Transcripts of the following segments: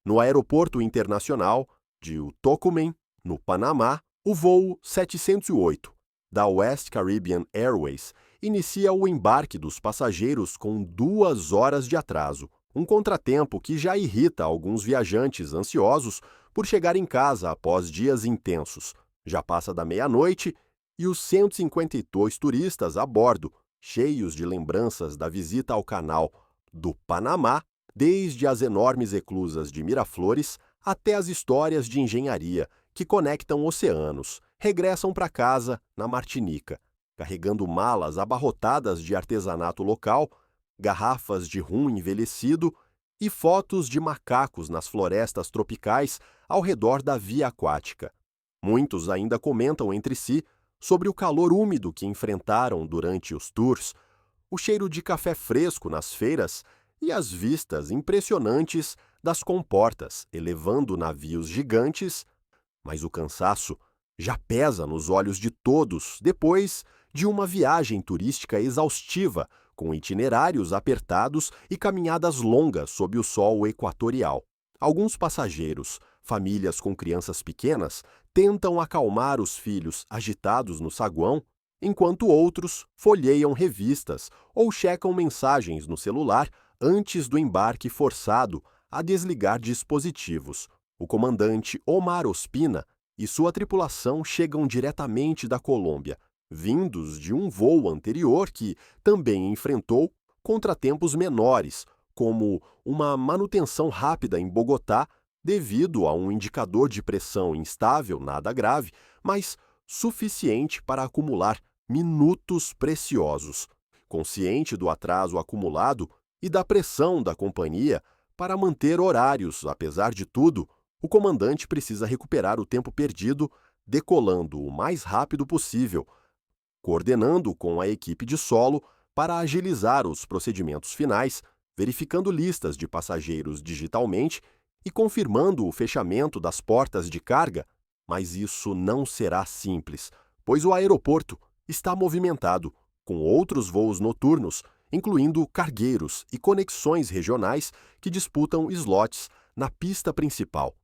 No Aeroporto Internacional de Tocumen, no Panamá, o voo 708 da West Caribbean Airways inicia o embarque dos passageiros com 2 horas de atraso, um contratempo que já irrita alguns viajantes ansiosos por chegar em casa após dias intensos. Já passa da meia-noite e os 152 turistas a bordo, cheios de lembranças da visita ao canal do Panamá, desde as enormes eclusas de Miraflores até as histórias de engenharia que conectam oceanos, regressam para casa na Martinica, carregando malas abarrotadas de artesanato local, garrafas de rum envelhecido e fotos de macacos nas florestas tropicais ao redor da via aquática. Muitos ainda comentam entre si sobre o calor úmido que enfrentaram durante os tours, o cheiro de café fresco nas feiras e as vistas impressionantes das comportas elevando navios gigantes, mas o cansaço já pesa nos olhos de todos depois de uma viagem turística exaustiva, com itinerários apertados e caminhadas longas sob o sol equatorial. Alguns passageiros, famílias com crianças pequenas, tentam acalmar os filhos agitados no saguão, enquanto outros folheiam revistas ou checam mensagens no celular antes do embarque forçado a desligar dispositivos. O comandante Omar Ospina e sua tripulação chegam diretamente da Colômbia, vindos de um voo anterior que também enfrentou contratempos menores, como uma manutenção rápida em Bogotá devido a um indicador de pressão instável, nada grave, mas suficiente para acumular minutos preciosos. Consciente do atraso acumulado e da pressão da companhia para manter horários, apesar de tudo, o comandante precisa recuperar o tempo perdido, decolando o mais rápido possível, coordenando com a equipe de solo para agilizar os procedimentos finais, verificando listas de passageiros digitalmente e confirmando o fechamento das portas de carga, mas isso não será simples, pois o aeroporto está movimentado, com outros voos noturnos, incluindo cargueiros e conexões regionais que disputam slots na pista principal.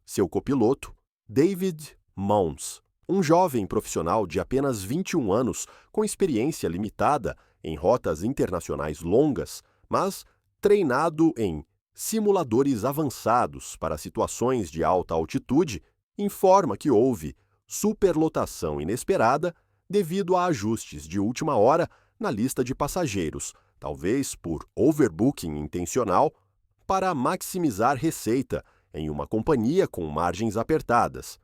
Seu copiloto, David Mons, um jovem profissional de apenas 21 anos com experiência limitada em rotas internacionais longas, mas treinado em simuladores avançados para situações de alta altitude, informa que houve superlotação inesperada devido a ajustes de última hora na lista de passageiros, talvez por overbooking intencional, para maximizar receita em uma companhia com margens apertadas.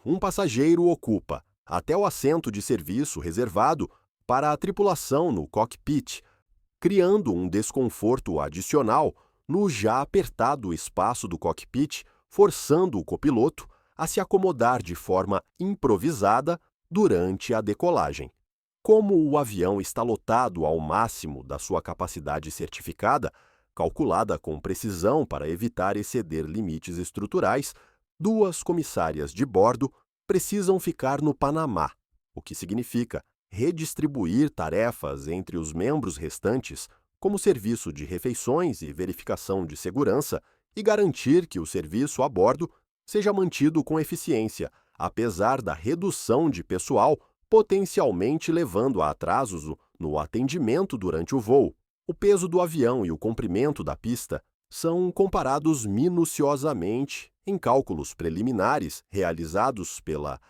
Um passageiro ocupa até o assento de serviço reservado para a tripulação no cockpit, criando um desconforto adicional no já apertado espaço do cockpit, forçando o copiloto a se acomodar de forma improvisada durante a decolagem. Como o avião está lotado ao máximo da sua capacidade certificada, calculada com precisão para evitar exceder limites estruturais, 2 comissárias de bordo precisam ficar no Panamá, o que significa redistribuir tarefas entre os membros restantes, como serviço de refeições e verificação de segurança, e garantir que o serviço a bordo seja mantido com eficiência, apesar da redução de pessoal potencialmente levando a atrasos no atendimento durante o voo. O peso do avião e o comprimento da pista são comparados minuciosamente em cálculos preliminares realizados pela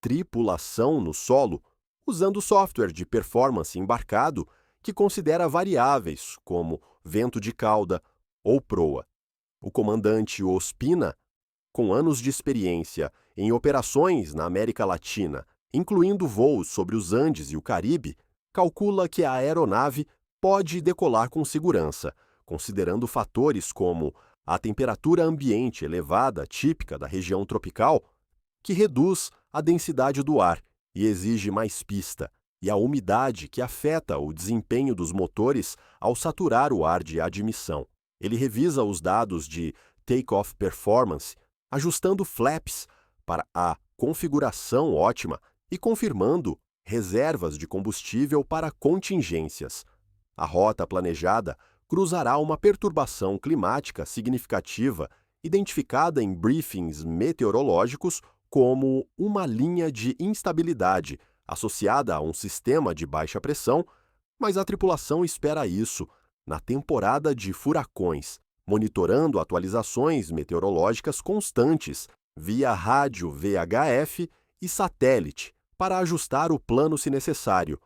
tripulação no solo, usando software de performance embarcado que considera variáveis como vento de cauda ou proa. O comandante Ospina, com anos de experiência em operações na América Latina, incluindo voos sobre os Andes e o Caribe, calcula que a aeronave pode decolar com segurança, considerando fatores como a temperatura ambiente elevada típica da região tropical, que reduz a densidade do ar e exige mais pista, e a umidade que afeta o desempenho dos motores ao saturar o ar de admissão. Ele revisa os dados de take-off performance, ajustando flaps para a configuração ótima e confirmando reservas de combustível para contingências. A rota planejada cruzará uma perturbação climática significativa identificada em briefings meteorológicos como uma linha de instabilidade associada a um sistema de baixa pressão, mas a tripulação espera isso na temporada de furacões, monitorando atualizações meteorológicas constantes via rádio VHF e satélite para ajustar o plano se necessário,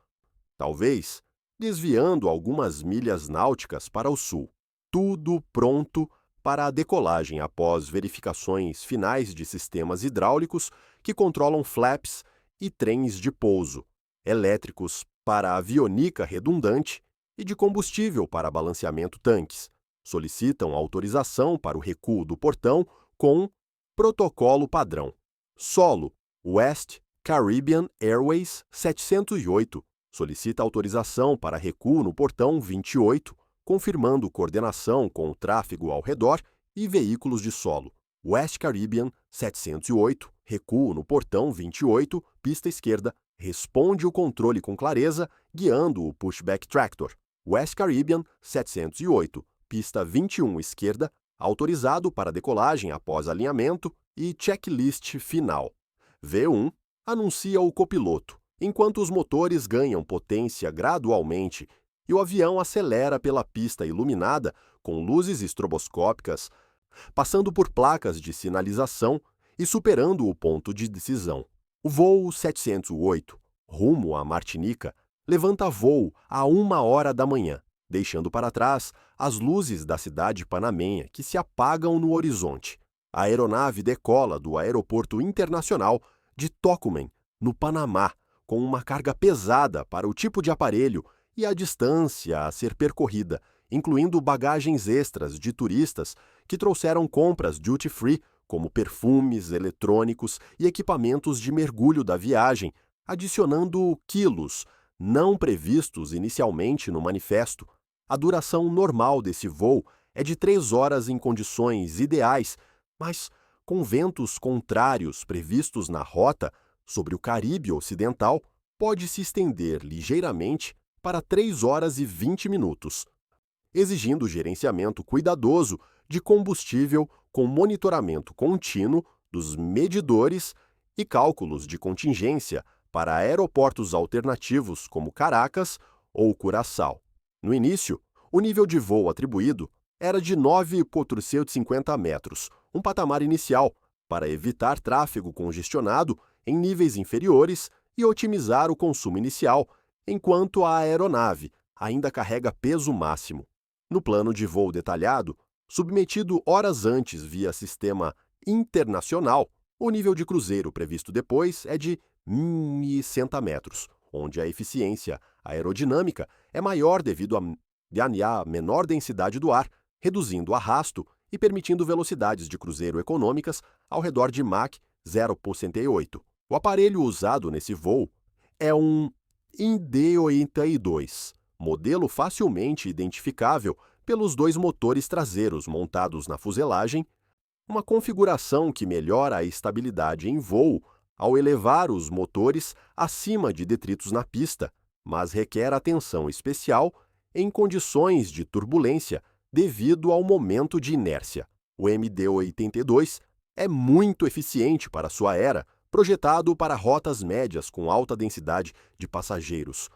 talvez desviando algumas milhas náuticas para o sul. Tudo pronto para a decolagem após verificações finais de sistemas hidráulicos que controlam flaps e trens de pouso, elétricos para avionica redundante e de combustível para balanceamento tanques. Solicitam autorização para o recuo do portão com protocolo padrão. Solo West Caribbean Airways 708 solicita autorização para recuo no portão 28, confirmando coordenação com o tráfego ao redor e veículos de solo. West Caribbean 708, recuo no portão 28, pista esquerda, responde o controle com clareza, guiando o pushback tractor. West Caribbean 708, pista 21 esquerda, autorizado para decolagem após alinhamento e checklist final. V1 anuncia o copiloto, enquanto os motores ganham potência gradualmente e o avião acelera pela pista iluminada com luzes estroboscópicas, passando por placas de sinalização e superando o ponto de decisão. O voo 708, rumo à Martinica, levanta voo a 1h da manhã, deixando para trás as luzes da cidade panamenha que se apagam no horizonte. A aeronave decola do Aeroporto Internacional de Tocumen, no Panamá, com uma carga pesada para o tipo de aparelho e a distância a ser percorrida, incluindo bagagens extras de turistas que trouxeram compras duty-free, como perfumes, eletrônicos e equipamentos de mergulho da viagem, adicionando quilos não previstos inicialmente no manifesto. A duração normal desse voo é de 3 horas em condições ideais, mas com ventos contrários previstos na rota sobre o Caribe Ocidental, pode se estender ligeiramente para 3 horas e 20 minutos, exigindo gerenciamento cuidadoso de combustível com monitoramento contínuo dos medidores e cálculos de contingência para aeroportos alternativos como Caracas ou Curaçao. No início, o nível de voo atribuído era de 9.450 metros, um patamar inicial, para evitar tráfego congestionado em níveis inferiores e otimizar o consumo inicial, enquanto a aeronave ainda carrega peso máximo. No plano de voo detalhado, submetido horas antes via sistema internacional, o nível de cruzeiro previsto depois é de 1.100 metros, onde a eficiência aerodinâmica é maior devido à menor densidade do ar, reduzindo arrasto e permitindo velocidades de cruzeiro econômicas ao redor de Mach 0,68. O aparelho usado nesse voo é um IND-82, modelo facilmente identificável pelos 2 motores traseiros montados na fuselagem, uma configuração que melhora a estabilidade em voo ao elevar os motores acima de detritos na pista, mas requer atenção especial em condições de turbulência devido ao momento de inércia. O MD-82 é muito eficiente para sua era, projetado para rotas médias com alta densidade de passageiros,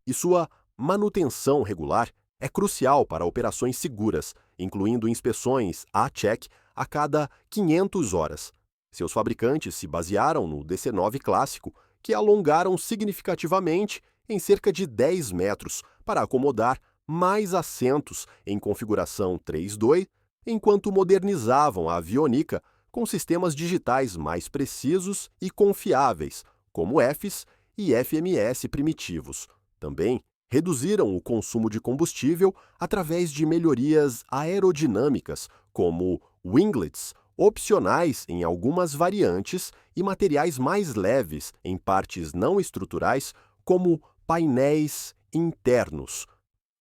e sua manutenção regular é crucial para operações seguras, incluindo inspeções A-check a cada 500 horas. Seus fabricantes se basearam no DC-9 clássico, que alongaram significativamente em cerca de 10 metros para acomodar mais assentos em configuração 3-2, enquanto modernizavam a avionica com sistemas digitais mais precisos e confiáveis, como FIS e FMS primitivos. Também reduziram o consumo de combustível através de melhorias aerodinâmicas, como winglets opcionais em algumas variantes e materiais mais leves em partes não estruturais, como painéis internos.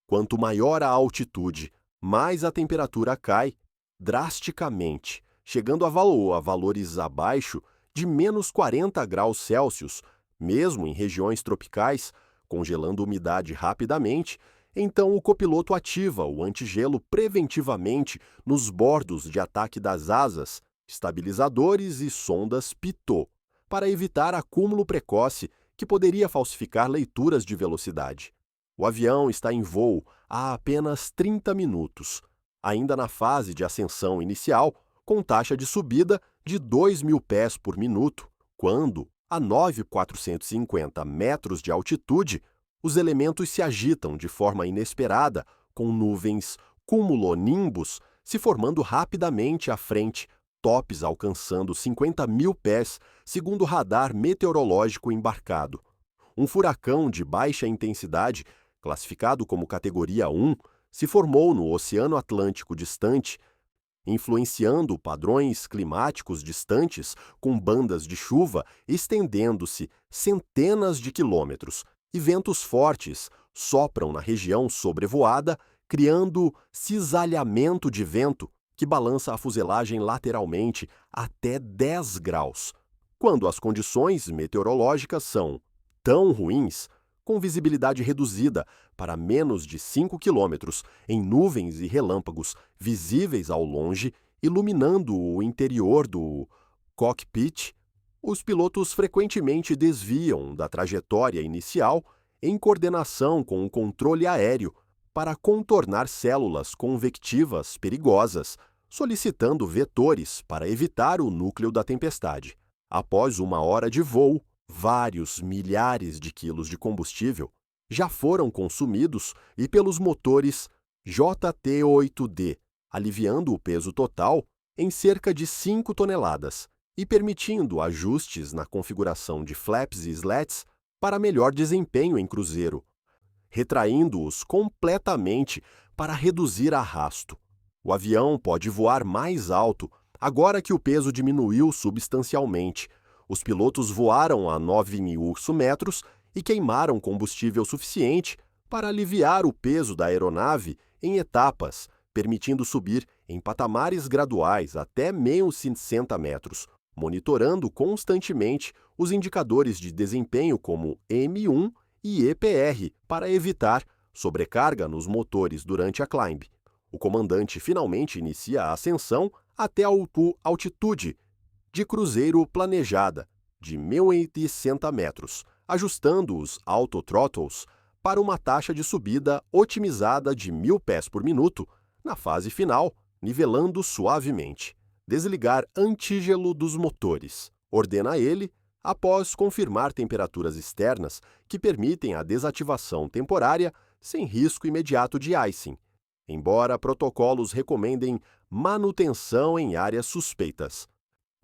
Quanto maior a altitude, mais a temperatura cai drasticamente, chegando a valores abaixo de menos 40 graus Celsius, mesmo em regiões tropicais, congelando umidade rapidamente, Então o copiloto ativa o antigelo preventivamente nos bordos de ataque das asas, estabilizadores e sondas pitot, para evitar acúmulo precoce que poderia falsificar leituras de velocidade. O avião está em voo há apenas 30 minutos, ainda na fase de ascensão inicial, com taxa de subida de 2.000 pés por minuto, quando, a 9.450 metros de altitude, os elementos se agitam de forma inesperada, com nuvens cumulonimbus se formando rapidamente à frente, tops alcançando 50.000 pés, segundo o radar meteorológico embarcado. Um furacão de baixa intensidade, classificado como categoria 1, se formou no Oceano Atlântico distante, influenciando padrões climáticos distantes com bandas de chuva estendendo-se centenas de quilômetros, e ventos fortes sopram na região sobrevoada, criando cisalhamento de vento que balança a fuselagem lateralmente até 10 graus. Quando as condições meteorológicas são tão ruins, com visibilidade reduzida para menos de 5 quilômetros, em nuvens e relâmpagos visíveis ao longe, iluminando o interior do cockpit, os pilotos frequentemente desviam da trajetória inicial em coordenação com o controle aéreo para contornar células convectivas perigosas, solicitando vetores para evitar o núcleo da tempestade. Após 1 hora de voo, vários milhares de quilos de combustível já foram consumidos e pelos motores JT8D, aliviando o peso total em cerca de 5 toneladas e permitindo ajustes na configuração de flaps e slats para melhor desempenho em cruzeiro, retraindo-os completamente para reduzir arrasto. O avião pode voar mais alto agora que o peso diminuiu substancialmente. Os pilotos voaram a 9.000 metros e queimaram combustível suficiente para aliviar o peso da aeronave em etapas, permitindo subir em patamares graduais até 1.060 metros, monitorando constantemente os indicadores de desempenho como M1 e EPR para evitar sobrecarga nos motores durante a climb. O comandante finalmente inicia a ascensão até a altitude de cruzeiro planejada, de 1.060 metros, ajustando os autothrottles para uma taxa de subida otimizada de 1.000 pés por minuto, na fase final, nivelando suavemente. Desligar antígelo dos motores. Ordena ele, após confirmar temperaturas externas que permitem a desativação temporária sem risco imediato de icing, embora protocolos recomendem manutenção em áreas suspeitas.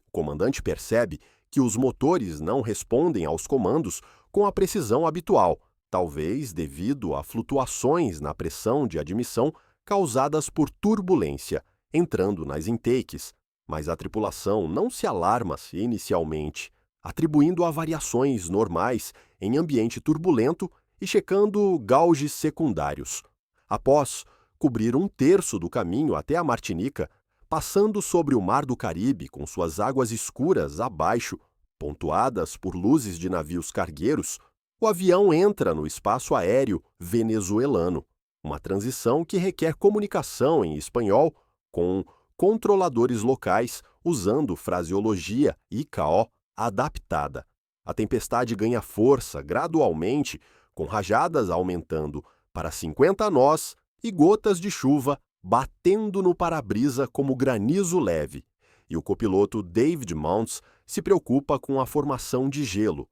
O comandante percebe que os motores não respondem aos comandos com a precisão habitual, talvez devido a flutuações na pressão de admissão causadas por turbulência, entrando nas intakes, mas a tripulação não se alarma-se inicialmente, atribuindo a variações normais em ambiente turbulento e checando gauges secundários. Após cobrir 1/3 do caminho até a Martinica, passando sobre o Mar do Caribe com suas águas escuras abaixo, pontuadas por luzes de navios cargueiros, o avião entra no espaço aéreo venezuelano, uma transição que requer comunicação em espanhol com controladores locais usando fraseologia ICAO adaptada. A tempestade ganha força gradualmente, com rajadas aumentando para 50 nós e gotas de chuva batendo no para-brisa como granizo leve, e o copiloto David Mounts se preocupa com a formação de gelo,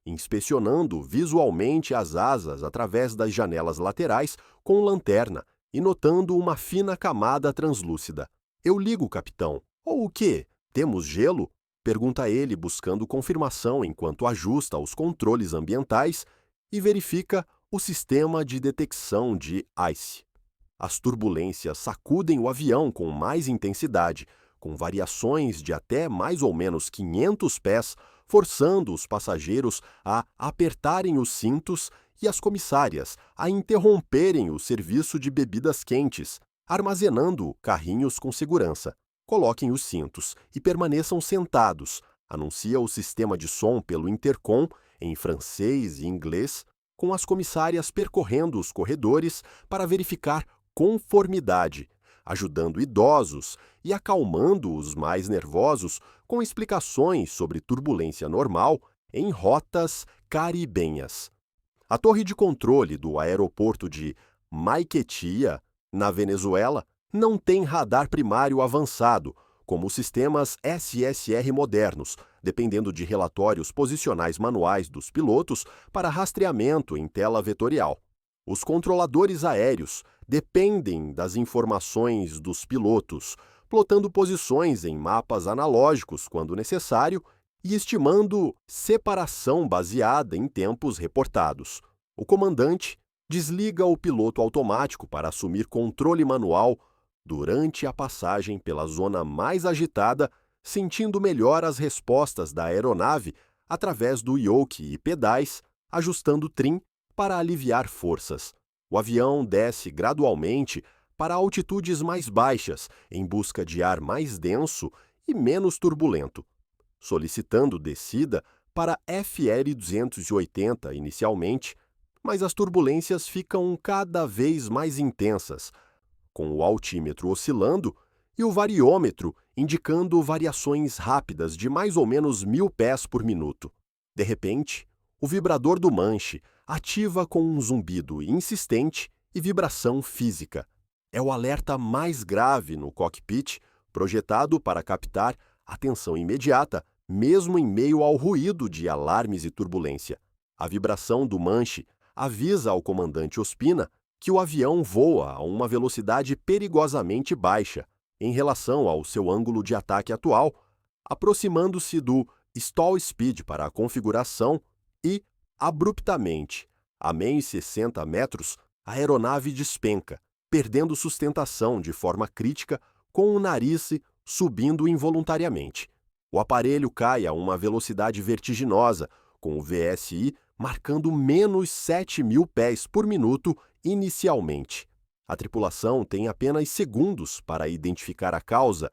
inspecionando visualmente as asas através das janelas laterais com lanterna e notando uma fina camada translúcida. "Eu ligo, capitão." "Ou o quê? Temos gelo?" pergunta ele, buscando confirmação enquanto ajusta os controles ambientais e verifica o sistema de detecção de ICE. As turbulências sacudem o avião com mais intensidade, com variações de até mais ou menos 500 pés, forçando os passageiros a apertarem os cintos e as comissárias a interromperem o serviço de bebidas quentes, armazenando carrinhos com segurança. "Coloquem os cintos e permaneçam sentados", anuncia o sistema de som pelo intercom, em francês e inglês, com as comissárias percorrendo os corredores para verificar conformidade, ajudando idosos e acalmando os mais nervosos com explicações sobre turbulência normal em rotas caribenhas. A torre de controle do aeroporto de Maiquetía, na Venezuela, não tem radar primário avançado, como os sistemas SSR modernos, dependendo de relatórios posicionais manuais dos pilotos para rastreamento em tela vetorial. Os controladores aéreos dependem das informações dos pilotos, plotando posições em mapas analógicos quando necessário e estimando separação baseada em tempos reportados. O comandante desliga o piloto automático para assumir controle manual durante a passagem pela zona mais agitada, sentindo melhor as respostas da aeronave através do yoke e pedais, ajustando o trim para aliviar forças. O avião desce gradualmente para altitudes mais baixas, em busca de ar mais denso e menos turbulento, solicitando descida para FL-280 inicialmente, mas as turbulências ficam cada vez mais intensas, com o altímetro oscilando e o variômetro indicando variações rápidas de mais ou menos 1000 pés por minuto. De repente, o vibrador do manche ativa com um zumbido insistente e vibração física. É o alerta mais grave no cockpit, projetado para captar atenção imediata, mesmo em meio ao ruído de alarmes e turbulência. A vibração do manche avisa ao comandante Ospina que o avião voa a uma velocidade perigosamente baixa em relação ao seu ângulo de ataque atual, aproximando-se do stall speed para a configuração e, abruptamente, a menos 60 metros, a aeronave despenca, perdendo sustentação de forma crítica, com o nariz subindo involuntariamente. O aparelho cai a uma velocidade vertiginosa, com o VSI marcando menos 7.000 pés por minuto inicialmente. A tripulação tem apenas segundos para identificar a causa,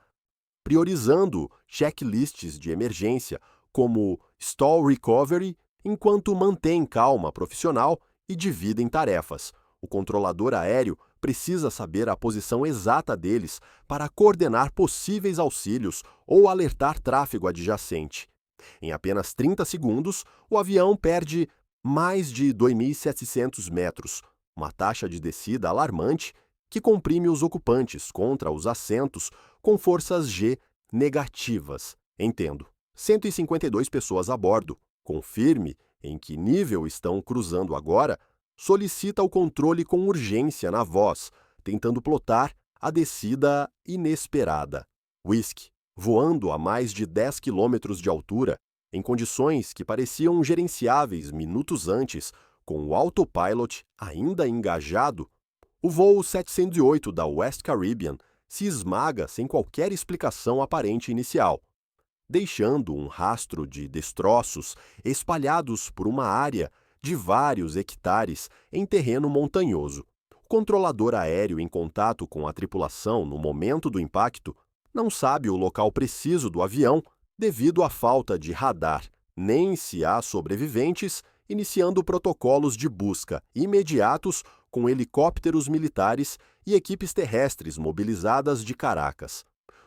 priorizando checklists de emergência, como Stall Recovery, enquanto mantém calma profissional e dividem tarefas. O controlador aéreo precisa saber a posição exata deles para coordenar possíveis auxílios ou alertar tráfego adjacente. Em apenas 30 segundos, o avião perde mais de 2.700 metros, uma taxa de descida alarmante que comprime os ocupantes contra os assentos com forças G negativas. Entendo. 152 pessoas a bordo. Confirme em que nível estão cruzando agora. Solicita o controle com urgência na voz, tentando plotar a descida inesperada. Whisky, voando a mais de 10 km de altura, em condições que pareciam gerenciáveis minutos antes, com o autopilot ainda engajado, o voo 708 da West Caribbean se esmaga sem qualquer explicação aparente inicial, deixando um rastro de destroços espalhados por uma área de vários hectares em terreno montanhoso. O controlador aéreo em contato com a tripulação no momento do impacto não sabe o local preciso do avião devido à falta de radar, nem se há sobreviventes, iniciando protocolos de busca imediatos com helicópteros militares e equipes terrestres mobilizadas de Caracas.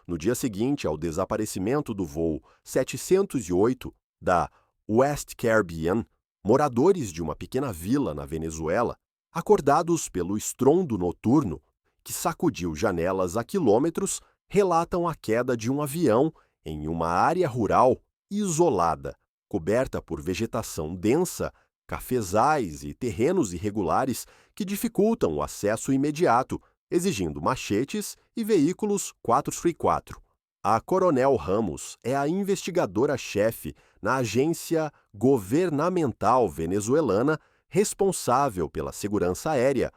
No dia seguinte ao desaparecimento do voo 708 da West Caribbean, moradores de uma pequena vila na Venezuela, acordados pelo estrondo noturno que sacudiu janelas a quilômetros, relatam a queda de um avião em uma área rural isolada, coberta por vegetação densa, cafezais e terrenos irregulares que dificultam o acesso imediato, exigindo machetes e veículos 4x4. A Coronel Ramos é a investigadora-chefe na agência governamental venezuelana responsável pela segurança aérea,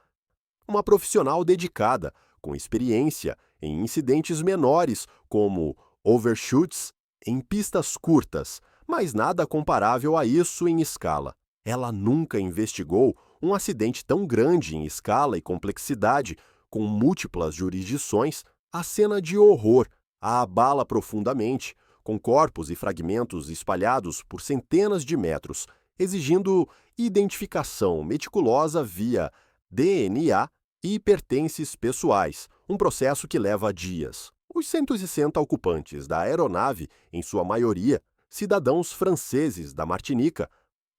uma profissional dedicada, com experiência em incidentes menores como overshoots em pistas curtas, mas nada comparável a isso em escala. Ela nunca investigou um acidente tão grande em escala e complexidade, com múltiplas jurisdições. A cena de horror a abala profundamente, com corpos e fragmentos espalhados por centenas de metros, exigindo identificação meticulosa via DNA e pertences pessoais, um processo que leva dias. Os 160 ocupantes da aeronave, em sua maioria, cidadãos franceses da Martinica,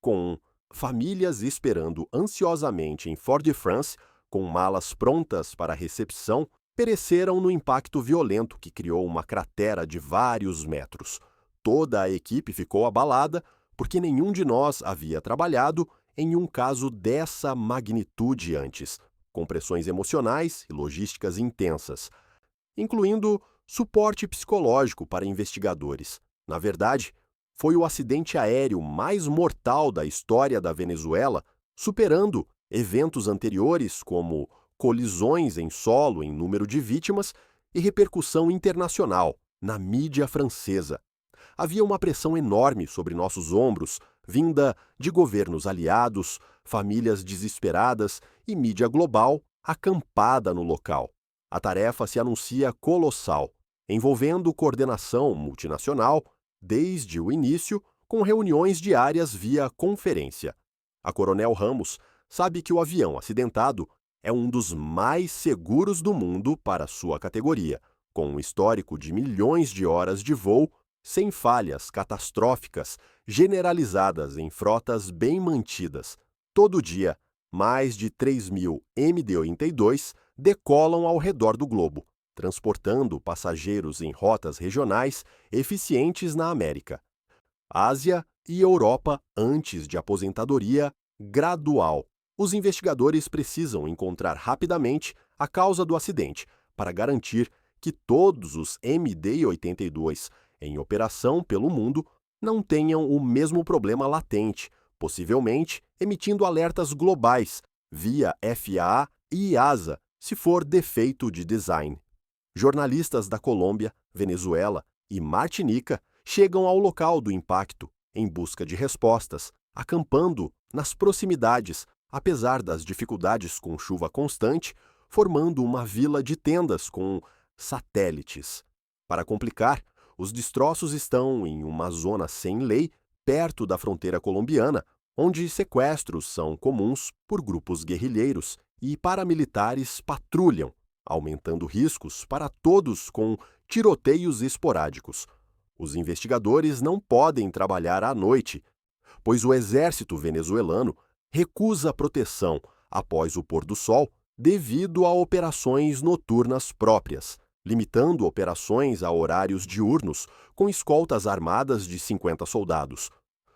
com famílias esperando ansiosamente em Fort-de-France, com malas prontas para recepção, pereceram no impacto violento que criou uma cratera de vários metros. Toda a equipe ficou abalada porque nenhum de nós havia trabalhado em um caso dessa magnitude antes, com pressões emocionais e logísticas intensas, incluindo suporte psicológico para investigadores. Na verdade, foi o acidente aéreo mais mortal da história da Venezuela, superando eventos anteriores como colisões em solo em número de vítimas e repercussão internacional na mídia francesa. Havia uma pressão enorme sobre nossos ombros, vinda de governos aliados, famílias desesperadas e mídia global acampada no local. A tarefa se anuncia colossal, envolvendo coordenação multinacional desde o início, com reuniões diárias via conferência. A Coronel Ramos sabe que o avião acidentado é um dos mais seguros do mundo para sua categoria, com um histórico de milhões de horas de voo, sem falhas catastróficas, generalizadas em frotas bem mantidas. Todo dia, mais de 3.000 MD-82 decolam ao redor do globo, transportando passageiros em rotas regionais eficientes na América, Ásia e Europa antes de aposentadoria gradual. Os investigadores precisam encontrar rapidamente a causa do acidente para garantir que todos os MD-82 em operação pelo mundo não tenham o mesmo problema latente, possivelmente emitindo alertas globais via FAA e EASA, se for defeito de design. Jornalistas da Colômbia, Venezuela e Martinica chegam ao local do impacto em busca de respostas, acampando nas proximidades, apesar das dificuldades com chuva constante, formando uma vila de tendas com satélites. Para complicar, os destroços estão em uma zona sem lei, perto da fronteira colombiana, onde sequestros são comuns por grupos guerrilheiros e paramilitares patrulham, aumentando riscos para todos com tiroteios esporádicos. Os investigadores não podem trabalhar à noite, pois o exército venezuelano recusa proteção após o pôr do sol devido a operações noturnas próprias, limitando operações a horários diurnos com escoltas armadas de 50 soldados.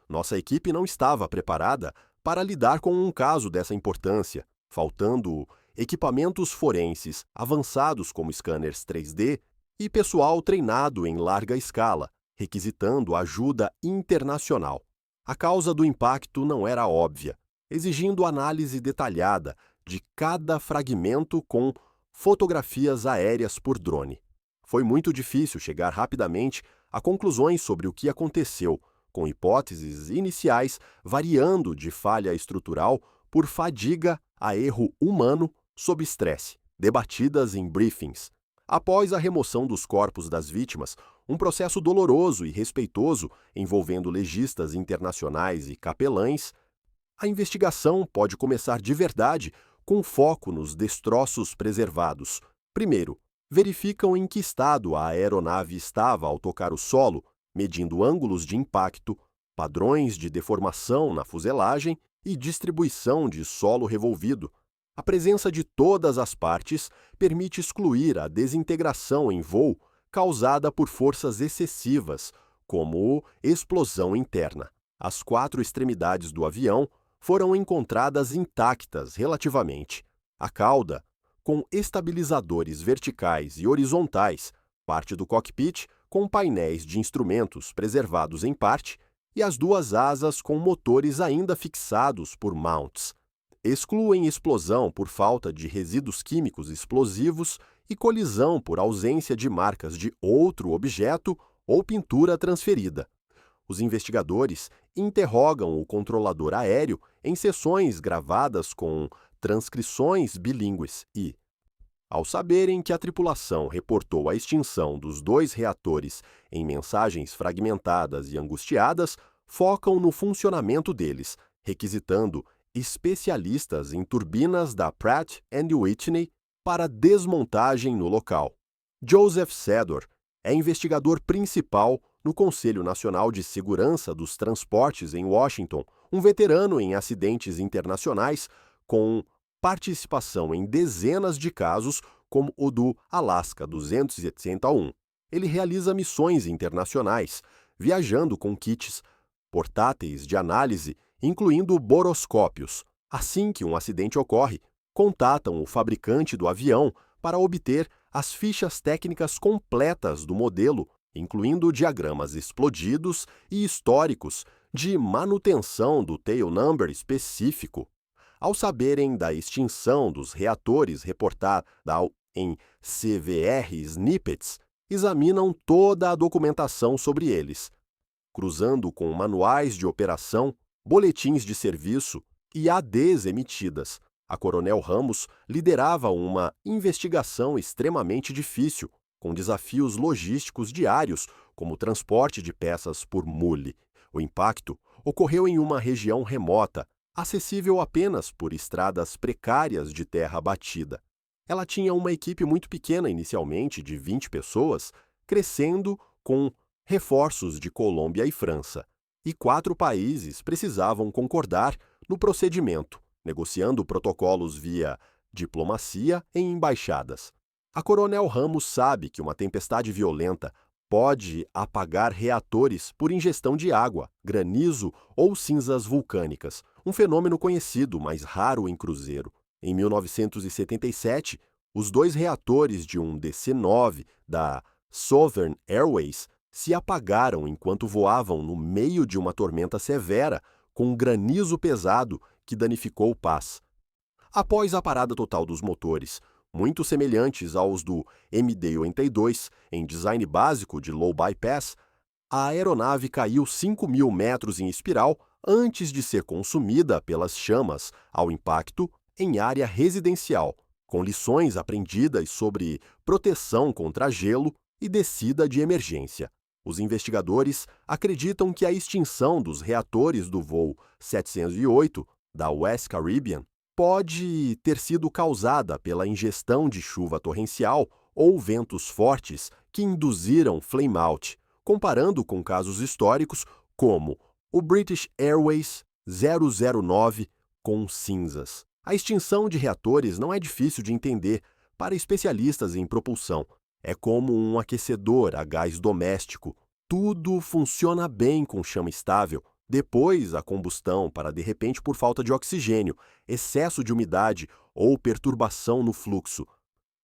Nossa equipe não estava preparada para lidar com um caso dessa importância, faltando equipamentos forenses avançados como scanners 3D e pessoal treinado em larga escala, requisitando ajuda internacional. A causa do impacto não era óbvia, exigindo análise detalhada de cada fragmento com fotografias aéreas por drone. Foi muito difícil chegar rapidamente a conclusões sobre o que aconteceu, com hipóteses iniciais variando de falha estrutural por fadiga a erro humano sob estresse, debatidas em briefings. Após a remoção dos corpos das vítimas, um processo doloroso e respeitoso envolvendo legistas internacionais e capelães, a investigação pode começar de verdade com foco nos destroços preservados. Primeiro, verificam em que estado a aeronave estava ao tocar o solo, medindo ângulos de impacto, padrões de deformação na fuselagem e distribuição de solo revolvido. A presença de todas as partes permite excluir a desintegração em voo causada por forças excessivas, como explosão interna. As 4 extremidades do avião foram encontradas intactas relativamente. A cauda, com estabilizadores verticais e horizontais, parte do cockpit com painéis de instrumentos preservados em parte e as 2 asas com motores ainda fixados por mounts. Excluem explosão por falta de resíduos químicos explosivos e colisão por ausência de marcas de outro objeto ou pintura transferida. Os investigadores interrogam o controlador aéreo em sessões gravadas com transcrições bilíngues e, ao saberem que a tripulação reportou a extinção dos 2 reatores em mensagens fragmentadas e angustiadas, focam no funcionamento deles, requisitando especialistas em turbinas da Pratt & Whitney para desmontagem no local. Joseph Sedor é investigador principal no Conselho Nacional de Segurança dos Transportes em Washington, um veterano em acidentes internacionais com participação em dezenas de casos, como o do Alaska 281. Ele realiza missões internacionais, viajando com kits portáteis de análise, incluindo boroscópios. Assim que um acidente ocorre, contatam o fabricante do avião para obter as fichas técnicas completas do modelo, incluindo diagramas explodidos e históricos de manutenção do tail number específico. Ao saberem da extinção dos reatores reportada em CVR snippets, examinam toda a documentação sobre eles, cruzando com manuais de operação, boletins de serviço e ADs emitidas. A Coronel Ramos liderava uma investigação extremamente difícil, com desafios logísticos diários, como o transporte de peças por mule. O impacto ocorreu em uma região remota, acessível apenas por estradas precárias de terra batida. Ela tinha uma equipe muito pequena inicialmente, de 20 pessoas, crescendo com reforços de Colômbia e França. E 4 países precisavam concordar no procedimento, negociando protocolos via diplomacia em embaixadas. A Coronel Ramos sabe que uma tempestade violenta pode apagar reatores por ingestão de água, granizo ou cinzas vulcânicas, um fenômeno conhecido, mas raro em cruzeiro. Em 1977, os 2 reatores de um DC-9 da Southern Airways se apagaram enquanto voavam no meio de uma tormenta severa, com um granizo pesado que danificou o Paz. Após a parada total dos motores, muito semelhantes aos do MD-82 em design básico de low bypass, a aeronave caiu 5.000 metros em espiral antes de ser consumida pelas chamas ao impacto em área residencial, com lições aprendidas sobre proteção contra gelo e descida de emergência. Os investigadores acreditam que a extinção dos reatores do voo 708 da West Caribbean pode ter sido causada pela ingestão de chuva torrencial ou ventos fortes que induziram flameout, comparando com casos históricos como o British Airways 009 com cinzas. A extinção de reatores não é difícil de entender para especialistas em propulsão. É como um aquecedor a gás doméstico. Tudo funciona bem com chama estável. Depois, a combustão para de repente por falta de oxigênio, excesso de umidade ou perturbação no fluxo.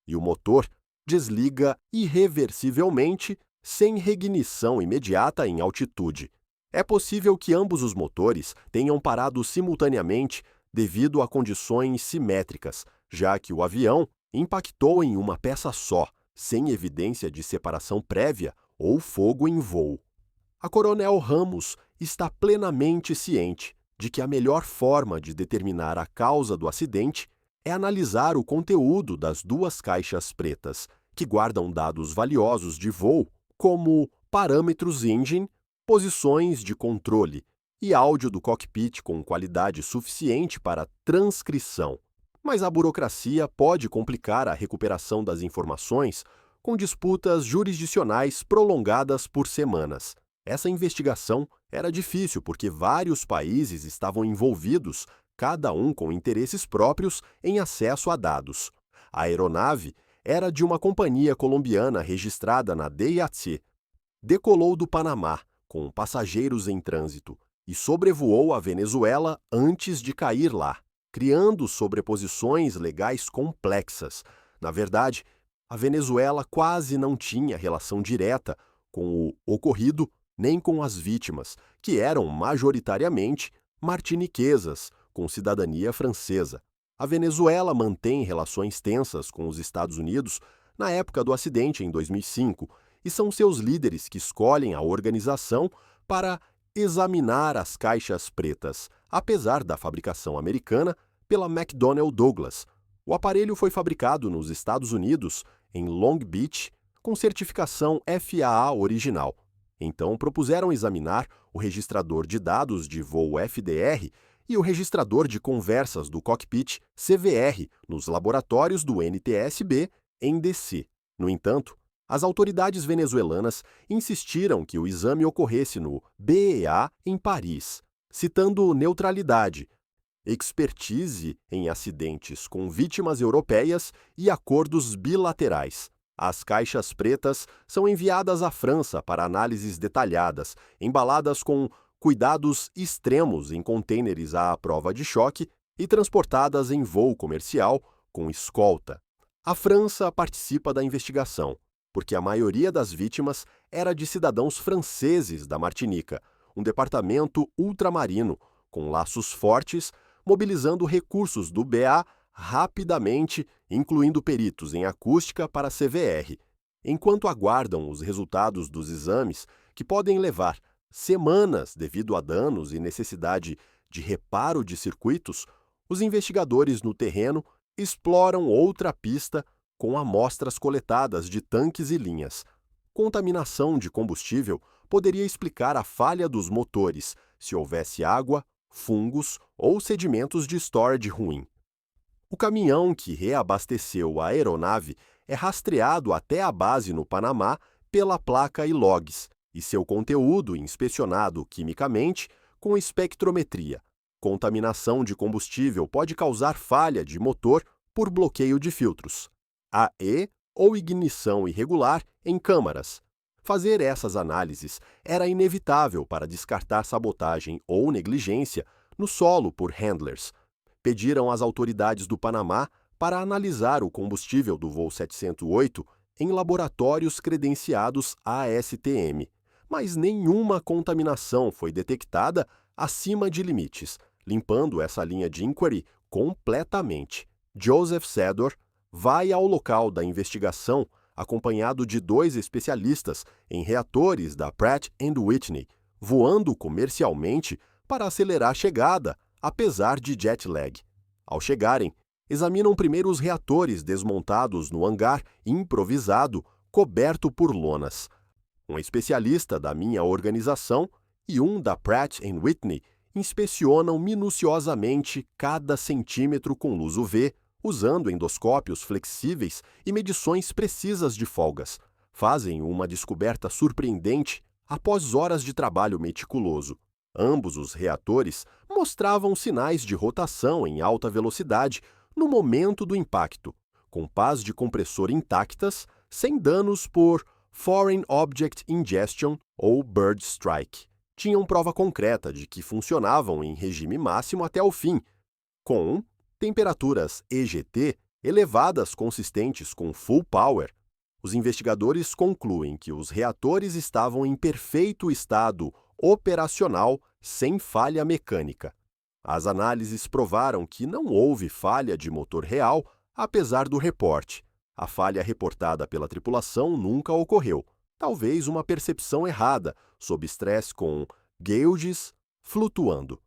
E o motor desliga irreversivelmente, sem reignição imediata em altitude. É possível que ambos os motores tenham parado simultaneamente devido a condições simétricas, já que o avião impactou em uma peça só, sem evidência de separação prévia ou fogo em voo. A Coronel Ramos está plenamente ciente de que a melhor forma de determinar a causa do acidente é analisar o conteúdo das 2 caixas pretas, que guardam dados valiosos de voo, como parâmetros engine, posições de controle e áudio do cockpit com qualidade suficiente para transcrição. Mas a burocracia pode complicar a recuperação das informações com disputas jurisdicionais prolongadas por semanas. Essa investigação era difícil porque vários países estavam envolvidos, cada um com interesses próprios em acesso a dados. A aeronave era de uma companhia colombiana registrada na DIAC. Decolou do Panamá, com passageiros em trânsito, e sobrevoou a Venezuela antes de cair lá, criando sobreposições legais complexas. Na verdade, a Venezuela quase não tinha relação direta com o ocorrido nem com as vítimas, que eram majoritariamente martiniquesas, com cidadania francesa. A Venezuela mantém relações tensas com os Estados Unidos na época do acidente em 2005, e são seus líderes que escolhem a organização para examinar as caixas pretas, apesar da fabricação americana pela McDonnell Douglas. O aparelho foi fabricado nos Estados Unidos, em Long Beach, com certificação FAA original. Então propuseram examinar o registrador de dados de voo FDR e o registrador de conversas do cockpit CVR nos laboratórios do NTSB em DC. No entanto, as autoridades venezuelanas insistiram que o exame ocorresse no BEA em Paris, citando neutralidade, expertise em acidentes com vítimas europeias e acordos bilaterais. As caixas pretas são enviadas à França para análises detalhadas, embaladas com cuidados extremos em contêineres à prova de choque e transportadas em voo comercial com escolta. A França participa da investigação, porque a maioria das vítimas era de cidadãos franceses da Martinica, um departamento ultramarino com laços fortes, mobilizando recursos do BA rapidamente, incluindo peritos em acústica para a CVR. Enquanto aguardam os resultados dos exames, que podem levar semanas devido a danos e necessidade de reparo de circuitos, os investigadores no terreno exploram outra pista com amostras coletadas de tanques e linhas. Contaminação de combustível poderia explicar a falha dos motores se houvesse água, fungos ou sedimentos de storage ruim. O caminhão que reabasteceu a aeronave é rastreado até a base no Panamá pela placa e logs, e seu conteúdo inspecionado quimicamente com espectrometria. Contaminação de combustível pode causar falha de motor por bloqueio de filtros, AE ou ignição irregular em câmaras. Fazer essas análises era inevitável para descartar sabotagem ou negligência no solo por handlers. Pediram às autoridades do Panamá para analisar o combustível do voo 708 em laboratórios credenciados ASTM, mas nenhuma contaminação foi detectada acima de limites, limpando essa linha de inquiry completamente. Joseph Sedor vai ao local da investigação acompanhado de 2 especialistas em reatores da Pratt & Whitney, voando comercialmente para acelerar a chegada, apesar de jet lag. Ao chegarem, examinam primeiro os reatores desmontados no hangar improvisado, coberto por lonas. Um especialista da minha organização e um da Pratt & Whitney inspecionam minuciosamente cada centímetro com luz UV, usando endoscópios flexíveis e medições precisas de folgas. Fazem uma descoberta surpreendente após horas de trabalho meticuloso. Ambos os reatores mostravam sinais de rotação em alta velocidade no momento do impacto, com pás de compressor intactas, sem danos por Foreign Object Ingestion ou Bird Strike. Tinham prova concreta de que funcionavam em regime máximo até o fim, com temperaturas EGT elevadas consistentes com full power. Os investigadores concluem que os reatores estavam em perfeito estado operacional sem falha mecânica. As análises provaram que não houve falha de motor real, apesar do reporte. A falha reportada pela tripulação nunca ocorreu. Talvez uma percepção errada, sob estresse com gauges flutuando.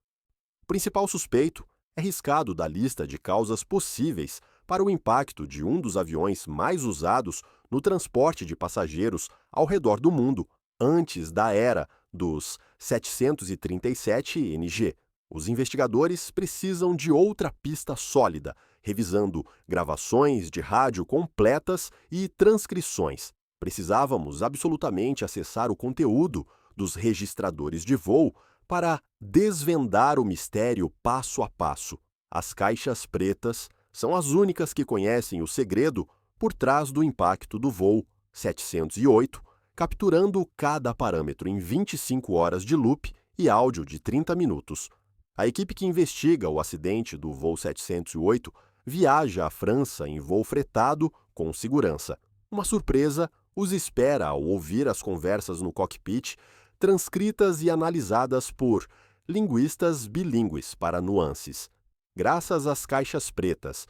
O principal suspeito é riscado da lista de causas possíveis para o impacto de um dos aviões mais usados no transporte de passageiros ao redor do mundo, antes da era dos 737 NG. Os investigadores precisam de outra pista sólida, revisando gravações de rádio completas e transcrições. Precisávamos absolutamente acessar o conteúdo dos registradores de voo para desvendar o mistério passo a passo. As caixas pretas são as únicas que conhecem o segredo por trás do impacto do voo 708, capturando cada parâmetro em 25 horas de loop e áudio de 30 minutos. A equipe que investiga o acidente do voo 708 viaja à França em voo fretado com segurança. Uma surpresa os espera ao ouvir as conversas no cockpit, transcritas e analisadas por linguistas bilíngues para nuances. Graças às caixas pretas,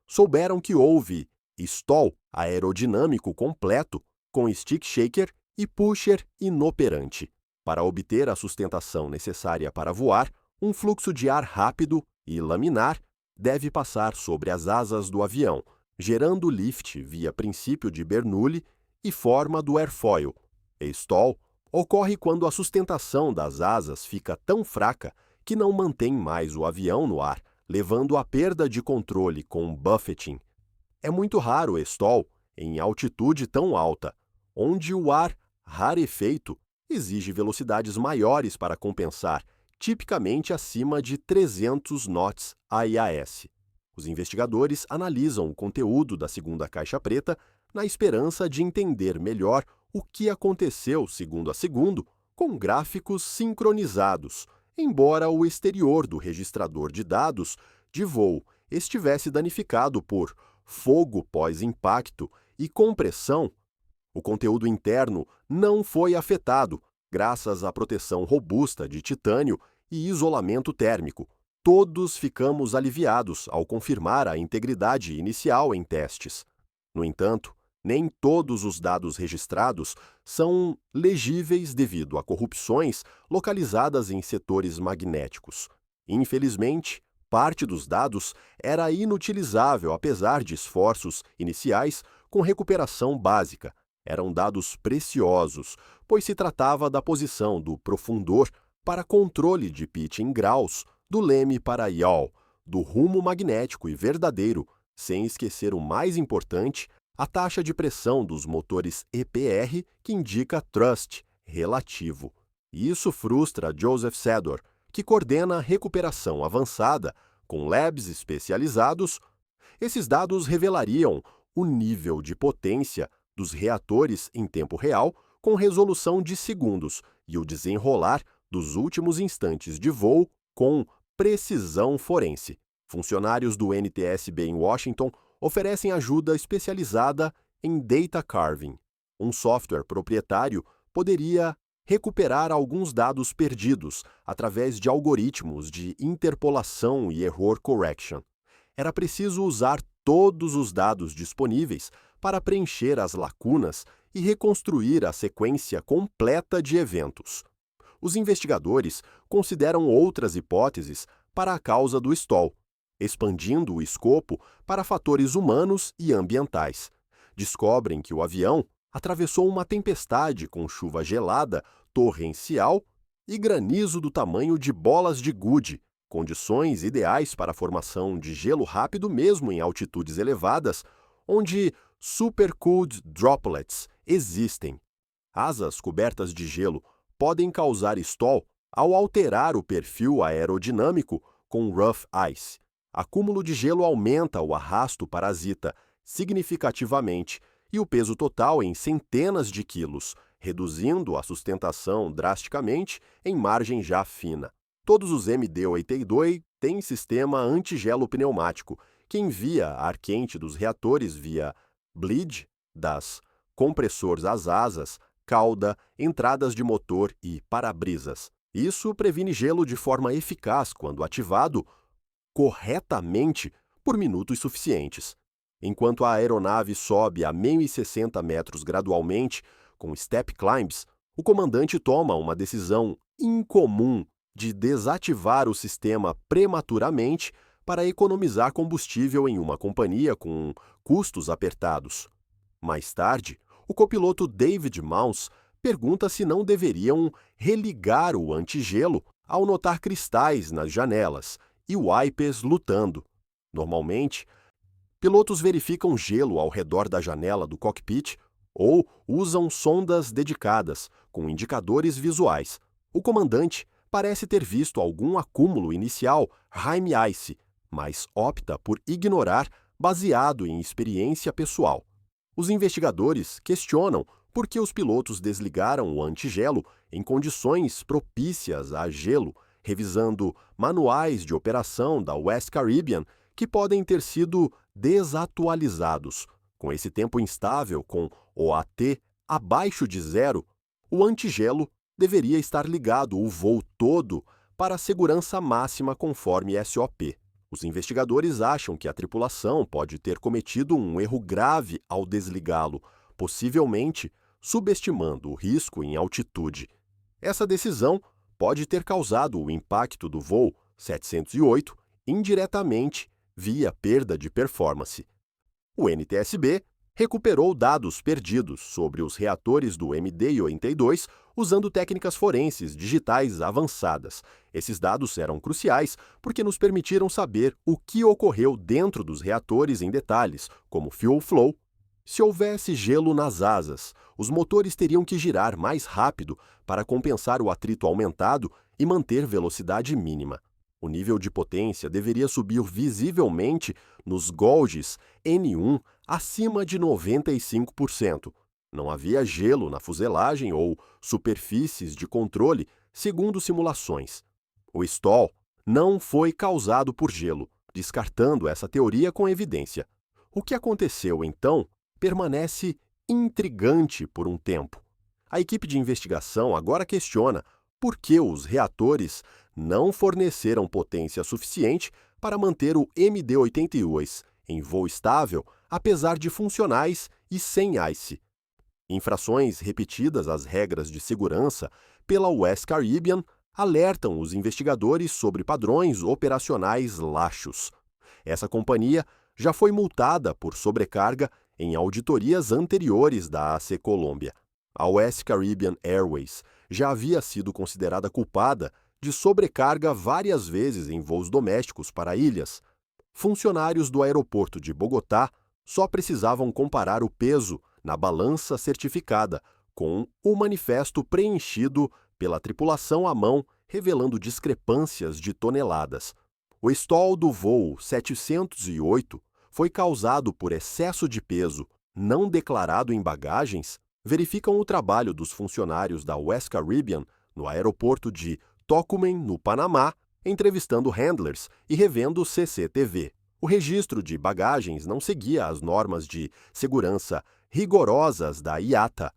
souberam que houve stall aerodinâmico completo com stick shaker e pusher inoperante. Para obter a sustentação necessária para voar, um fluxo de ar rápido e laminar deve passar sobre as asas do avião, gerando lift via princípio de Bernoulli e forma do airfoil. Stall Ocorre quando a sustentação das asas fica tão fraca que não mantém mais o avião no ar, levando à perda de controle com buffeting. É muito raro o stall em altitude tão alta, onde o ar rarefeito exige velocidades maiores para compensar, tipicamente acima de 300 knots AIAS. Os investigadores analisam o conteúdo da segunda caixa preta na esperança de entender melhor o que aconteceu segundo a segundo com gráficos sincronizados, embora o exterior do registrador de dados de voo estivesse danificado por fogo pós-impacto e compressão. O conteúdo interno não foi afetado, graças à proteção robusta de titânio e isolamento térmico. Todos ficamos aliviados ao confirmar a integridade inicial em testes. No entanto, nem todos os dados registrados são legíveis devido a corrupções localizadas em setores magnéticos. Infelizmente, parte dos dados era inutilizável apesar de esforços iniciais com recuperação básica. Eram dados preciosos, pois se tratava da posição do profundor para controle de pitch em graus, do leme para yaw, do rumo magnético e verdadeiro, sem esquecer o mais importante, a taxa de pressão dos motores EPR, que indica thrust relativo. Isso frustra Joseph Sador, que coordena a recuperação avançada com labs especializados. Esses dados revelariam o nível de potência dos reatores em tempo real com resolução de segundos e o desenrolar dos últimos instantes de voo com precisão forense. Funcionários do NTSB em Washington oferecem ajuda especializada em data carving. Um software proprietário poderia recuperar alguns dados perdidos através de algoritmos de interpolação e error correction. Era preciso usar todos os dados disponíveis para preencher as lacunas e reconstruir a sequência completa de eventos. Os investigadores consideram outras hipóteses para a causa do stall, expandindo o escopo para fatores humanos e ambientais. Descobrem que o avião atravessou uma tempestade com chuva gelada, torrencial e granizo do tamanho de bolas de gude, condições ideais para a formação de gelo rápido mesmo em altitudes elevadas, onde supercooled droplets existem. Asas cobertas de gelo podem causar stall ao alterar o perfil aerodinâmico com rough ice. Acúmulo de gelo aumenta o arrasto parasita significativamente e o peso total em centenas de quilos, reduzindo a sustentação drasticamente em margem já fina. Todos os MD-82 têm sistema antigelo pneumático, que envia ar quente dos reatores via bleed das compressores às asas, cauda, entradas de motor e para-brisas. Isso previne gelo de forma eficaz quando ativado corretamente por minutos suficientes. Enquanto a aeronave sobe a 1.060 metros gradualmente, com step climbs, o comandante toma uma decisão incomum de desativar o sistema prematuramente para economizar combustível em uma companhia com custos apertados. Mais tarde, o copiloto David Mounce pergunta se não deveriam religar o antigelo ao notar cristais nas janelas e wipers lutando. Normalmente, pilotos verificam gelo ao redor da janela do cockpit ou usam sondas dedicadas, com indicadores visuais. O comandante parece ter visto algum acúmulo inicial Heim Ice, mas opta por ignorar baseado em experiência pessoal. Os investigadores questionam por que os pilotos desligaram o antigelo em condições propícias a gelo, revisando manuais de operação da West Caribbean que podem ter sido desatualizados. Com esse tempo instável, com OAT abaixo de zero, o antigelo deveria estar ligado o voo todo para a segurança máxima conforme SOP. Os investigadores acham que a tripulação pode ter cometido um erro grave ao desligá-lo, possivelmente subestimando o risco em altitude. Essa decisão pode ter causado o impacto do voo 708 indiretamente via perda de performance. O NTSB recuperou dados perdidos sobre os reatores do MD-82 usando técnicas forenses digitais avançadas. Esses dados eram cruciais porque nos permitiram saber o que ocorreu dentro dos reatores em detalhes, como fuel flow. Se houvesse gelo nas asas, os motores teriam que girar mais rápido para compensar o atrito aumentado e manter velocidade mínima. O nível de potência deveria subir visivelmente nos Golges N1 acima de 95%. Não havia gelo na fuselagem ou superfícies de controle, segundo simulações. O stall não foi causado por gelo, descartando essa teoria com evidência. O que aconteceu, então, permanece intrigante por um tempo. A equipe de investigação agora questiona por que os reatores não forneceram potência suficiente para manter o MD-82 em voo estável, apesar de funcionais e sem ICE. Infrações repetidas às regras de segurança pela West Caribbean alertam os investigadores sobre padrões operacionais laxos. Essa companhia já foi multada por sobrecarga em auditorias anteriores da AC Columbia. A West Caribbean Airways já havia sido considerada culpada de sobrecarga várias vezes em voos domésticos para ilhas. Funcionários do aeroporto de Bogotá só precisavam comparar o peso na balança certificada com o manifesto preenchido pela tripulação à mão, revelando discrepâncias de toneladas. O stall do voo 708 foi causado por excesso de peso não declarado em bagagens, verificam o trabalho dos funcionários da West Caribbean no aeroporto de Tocumen, no Panamá, entrevistando handlers e revendo CCTV. O registro de bagagens não seguia as normas de segurança rigorosas da IATA,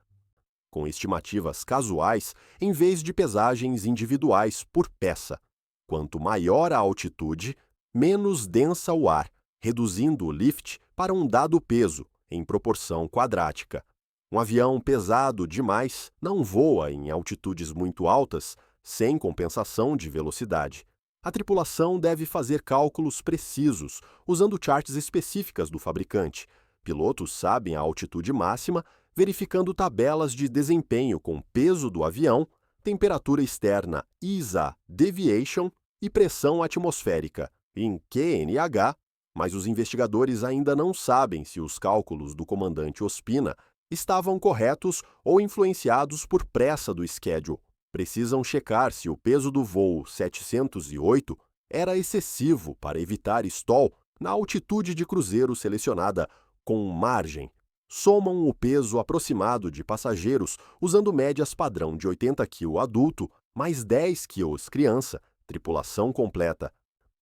com estimativas casuais em vez de pesagens individuais por peça. Quanto maior a altitude, menos densa o ar, reduzindo o lift para um dado peso, em proporção quadrática. Um avião pesado demais não voa em altitudes muito altas, sem compensação de velocidade. A tripulação deve fazer cálculos precisos, usando charts específicas do fabricante. Pilotos sabem a altitude máxima, verificando tabelas de desempenho com peso do avião, temperatura externa ISA Deviation e pressão atmosférica, em QNH, mas os investigadores ainda não sabem se os cálculos do comandante Ospina estavam corretos ou influenciados por pressa do schedule. Precisam checar se o peso do voo 708 era excessivo para evitar stall na altitude de cruzeiro selecionada com margem. Somam o peso aproximado de passageiros usando médias padrão de 80 kg adulto mais 10 kg criança, tripulação completa.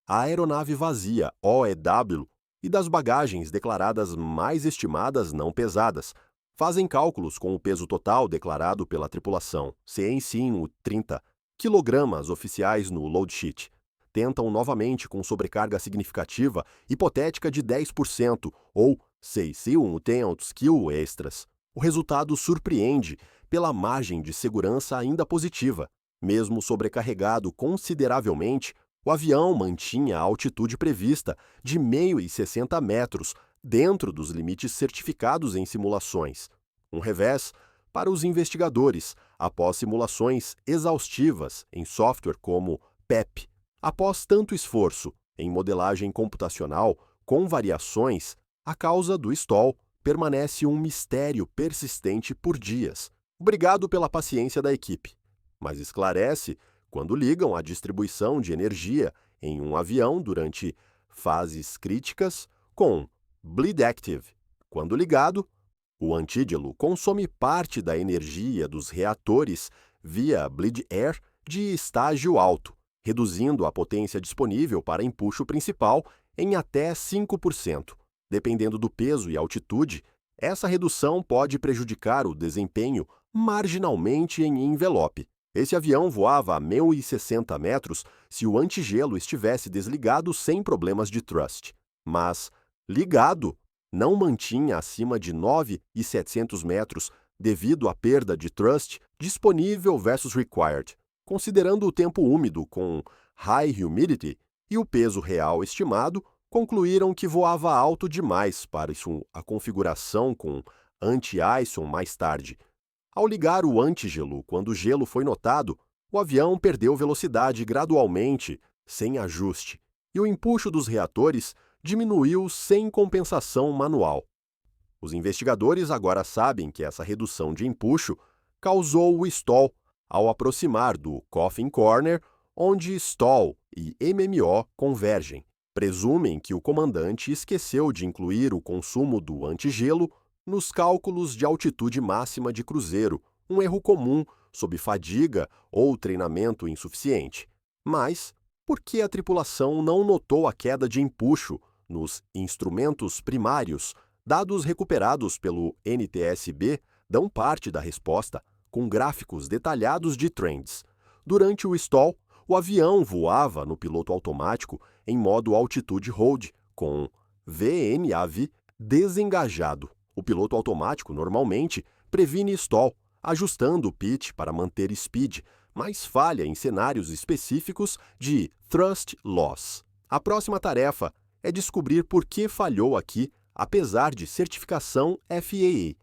A aeronave vazia, OEW, e das bagagens declaradas mais estimadas não pesadas, fazem cálculos com o peso total declarado pela tripulação, CNC 30 kg oficiais no load sheet. Tentam novamente com sobrecarga significativa, hipotética de 10% ou 600 kg extras. O resultado surpreende pela margem de segurança ainda positiva. Mesmo sobrecarregado consideravelmente, o avião mantinha a altitude prevista de 1.060 metros, dentro dos limites certificados em simulações. Um revés para os investigadores, após simulações exaustivas em software como PEP. Após tanto esforço em modelagem computacional com variações, a causa do stall permanece um mistério persistente por dias. Obrigado pela paciência da equipe, mas esclarece quando ligam a distribuição de energia em um avião durante fases críticas com Bleed Active. Quando ligado, o antígelo consome parte da energia dos reatores via Bleed Air de estágio alto, reduzindo a potência disponível para empuxo principal em até 5%. Dependendo do peso e altitude, essa redução pode prejudicar o desempenho marginalmente em envelope. Esse avião voava a 1.060 metros se o antigelo estivesse desligado sem problemas de thrust. Mas, ligado, não mantinha acima de 9.700 metros devido à perda de thrust disponível versus required. Considerando o tempo úmido com high humidity e o peso real estimado, concluíram que voava alto demais para a configuração com anti-Ison mais tarde. Ao ligar o antigelo quando o gelo foi notado, o avião perdeu velocidade gradualmente, sem ajuste, e o empuxo dos reatores diminuiu sem compensação manual. Os investigadores agora sabem que essa redução de empuxo causou o stall ao aproximar do Coffin Corner, onde stall e MMO convergem. Presumem que o comandante esqueceu de incluir o consumo do antigelo nos cálculos de altitude máxima de cruzeiro, um erro comum sob fadiga ou treinamento insuficiente. Mas por que a tripulação não notou a queda de empuxo nos instrumentos primários? Dados recuperados pelo NTSB dão parte da resposta, com gráficos detalhados de trends. Durante o stall, o avião voava no piloto automático em modo altitude hold, com VNAV desengajado. O piloto automático normalmente previne stall, ajustando o pitch para manter speed, mas falha em cenários específicos de thrust loss. A próxima tarefa é descobrir por que falhou aqui, apesar de certificação FAA.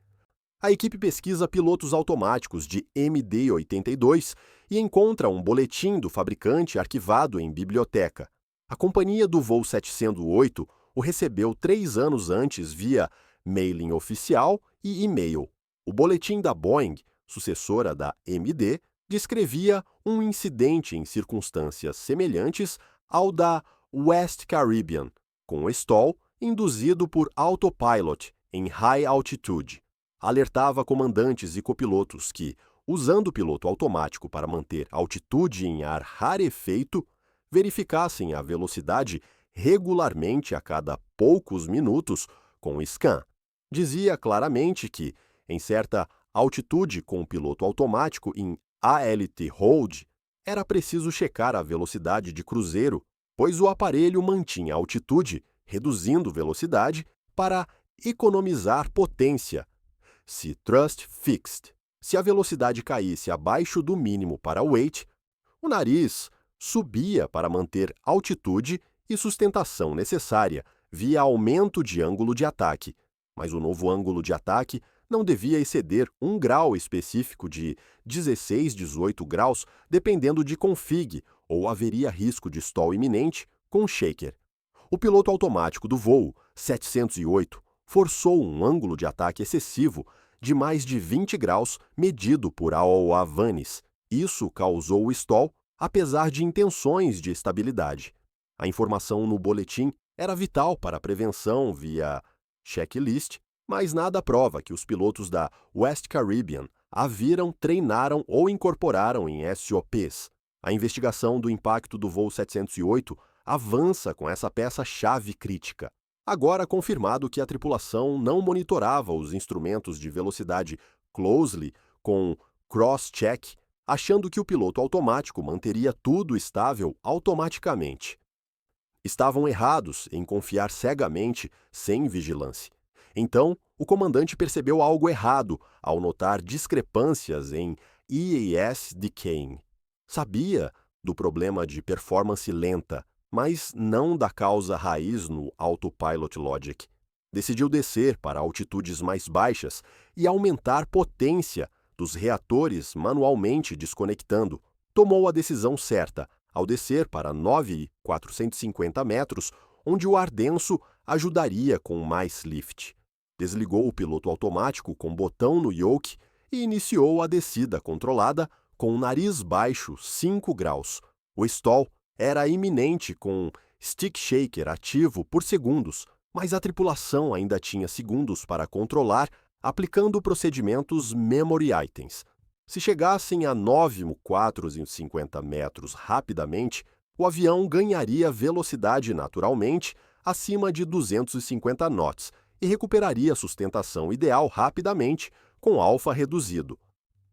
A equipe pesquisa pilotos automáticos de MD-82 e encontra um boletim do fabricante arquivado em biblioteca. A companhia do voo 708 o recebeu 3 anos antes via mailing oficial e e-mail. O boletim da Boeing, sucessora da MD, descrevia um incidente em circunstâncias semelhantes ao da West Caribbean, com stall induzido por autopilot em high altitude. Alertava comandantes e copilotos que, usando o piloto automático para manter altitude em ar rarefeito, verificassem a velocidade regularmente a cada poucos minutos com o scan. Dizia claramente que, em certa altitude com o piloto automático em ALT hold, era preciso checar a velocidade de cruzeiro, pois o aparelho mantinha altitude, reduzindo velocidade para economizar potência. Se thrust fixed, se a velocidade caísse abaixo do mínimo para weight, o nariz subia para manter altitude e sustentação necessária via aumento de ângulo de ataque, mas o novo ângulo de ataque não devia exceder 1 grau específico de 16, 18 graus, dependendo de config, ou haveria risco de stall iminente com shaker. O piloto automático do voo 708 forçou um ângulo de ataque excessivo de mais de 20 graus medido por AOA Vanes. Isso causou o stall, apesar de intenções de estabilidade. A informação no boletim era vital para a prevenção via checklist, mas nada prova que os pilotos da West Caribbean a viram, treinaram ou incorporaram em SOPs. A investigação do impacto do voo 708 avança com essa peça-chave crítica. Agora confirmado que a tripulação não monitorava os instrumentos de velocidade closely com cross-check, achando que o piloto automático manteria tudo estável automaticamente. Estavam errados em confiar cegamente, sem vigilância. Então, o comandante percebeu algo errado ao notar discrepâncias em EAS decaying. Sabia do problema de performance lenta, mas não da causa raiz no autopilot logic. Decidiu descer para altitudes mais baixas e aumentar potência dos reatores manualmente desconectando. Tomou a decisão certa ao descer para 9.450 metros, onde o ar denso ajudaria com mais lift. Desligou o piloto automático com botão no yoke e iniciou a descida controlada com o nariz baixo 5 graus. O stall era iminente com stick shaker ativo por segundos, mas a tripulação ainda tinha segundos para controlar aplicando procedimentos memory items. Se chegassem a 9.450 metros rapidamente, o avião ganharia velocidade naturalmente acima de 250 knots e recuperaria a sustentação ideal rapidamente com alfa reduzido.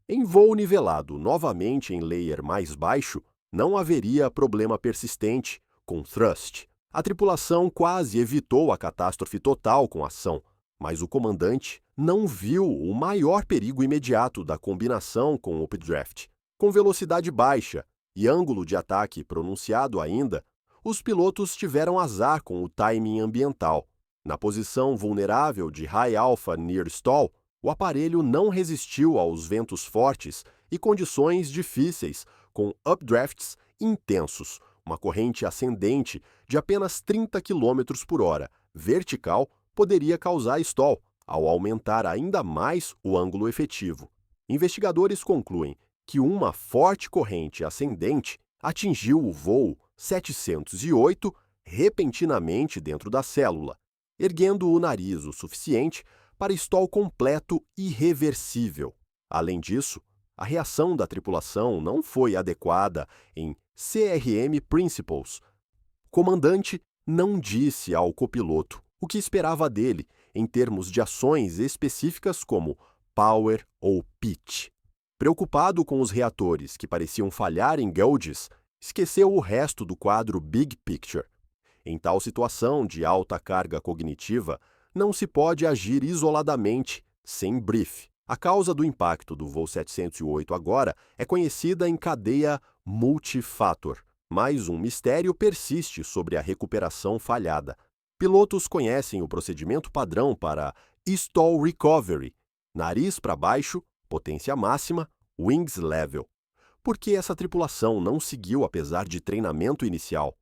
Em voo nivelado novamente em layer mais baixo, não haveria problema persistente com thrust. A tripulação quase evitou a catástrofe total com a ação, mas o comandante não viu o maior perigo imediato da combinação com updraft. Com velocidade baixa e ângulo de ataque pronunciado ainda, os pilotos tiveram azar com o timing ambiental. Na posição vulnerável de High Alpha Near Stall, o aparelho não resistiu aos ventos fortes e condições difíceis, com updrafts intensos, uma corrente ascendente de apenas 30 km por hora, vertical, poderia causar stall, ao aumentar ainda mais o ângulo efetivo. Investigadores concluem que uma forte corrente ascendente atingiu o voo 708 repentinamente dentro da célula, erguendo o nariz o suficiente para stall completo irreversível. Além disso, a reação da tripulação não foi adequada em CRM Principles. O comandante não disse ao copiloto o que esperava dele em termos de ações específicas como power ou pitch. Preocupado com os reatores que pareciam falhar em gauges, esqueceu o resto do quadro Big Picture. Em tal situação de alta carga cognitiva, não se pode agir isoladamente, sem brief. A causa do impacto do voo 708 agora é conhecida em cadeia multifator, mas um mistério persiste sobre a recuperação falhada. Pilotos conhecem o procedimento padrão para stall recovery: nariz para baixo, potência máxima, wings level. Por que essa tripulação não seguiu apesar de treinamento inicial?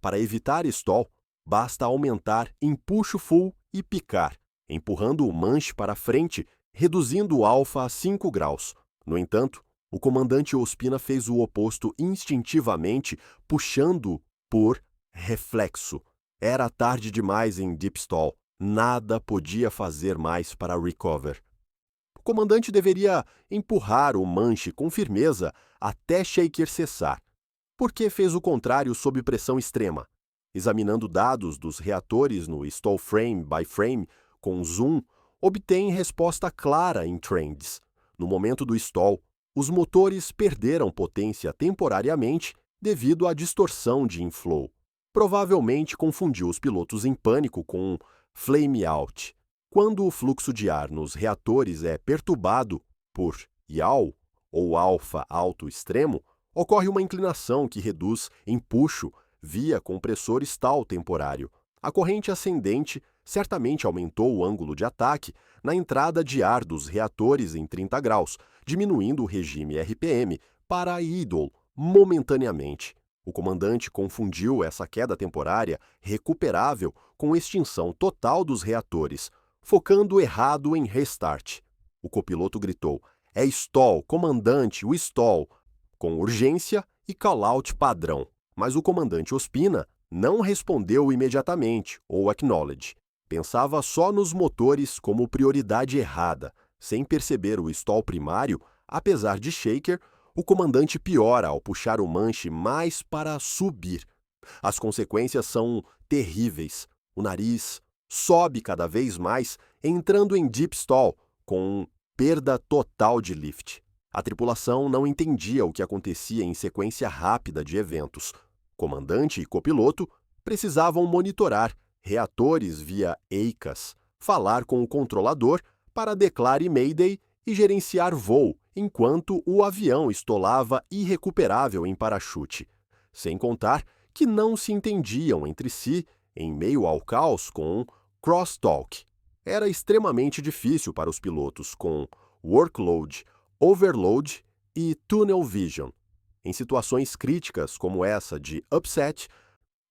Para evitar stall, basta aumentar empuxo full e picar, empurrando o manche para frente, reduzindo o alfa a 5 graus. No entanto, o comandante Ospina fez o oposto instintivamente, puxando por reflexo. Era tarde demais em deep stall. Nada podia fazer mais para recover. O comandante deveria empurrar o manche com firmeza até shaker cessar. Por que fez o contrário sob pressão extrema? Examinando dados dos reatores no stall frame by frame com zoom, obtém resposta clara em trends. No momento do stall, os motores perderam potência temporariamente devido à distorção de inflow. Provavelmente confundiu os pilotos em pânico com flame out. Quando o fluxo de ar nos reatores é perturbado por yaw, ou alfa alto extremo, ocorre uma inclinação que reduz empuxo via compressor stall temporário. A corrente ascendente certamente aumentou o ângulo de ataque na entrada de ar dos reatores em 30 graus, diminuindo o regime RPM para idle momentaneamente. O comandante confundiu essa queda temporária recuperável com extinção total dos reatores, focando errado em restart. O copiloto gritou: "É stall, comandante, o stall!", com urgência e call-out padrão. Mas o comandante Ospina não respondeu imediatamente ou acknowledge. Pensava só nos motores como prioridade errada. Sem perceber o stall primário, apesar de shaker, o comandante piora ao puxar o manche mais para subir. As consequências são terríveis. O nariz sobe cada vez mais, entrando em deep stall, com perda total de lift. A tripulação não entendia o que acontecia em sequência rápida de eventos. Comandante e copiloto precisavam monitorar reatores via EICAS, falar com o controlador para declare Mayday e gerenciar voo, enquanto o avião estolava irrecuperável em parachute. Sem contar que não se entendiam entre si, em meio ao caos, com crosstalk. Era extremamente difícil para os pilotos com workload, overload e tunnel vision. Em situações críticas como essa de upset,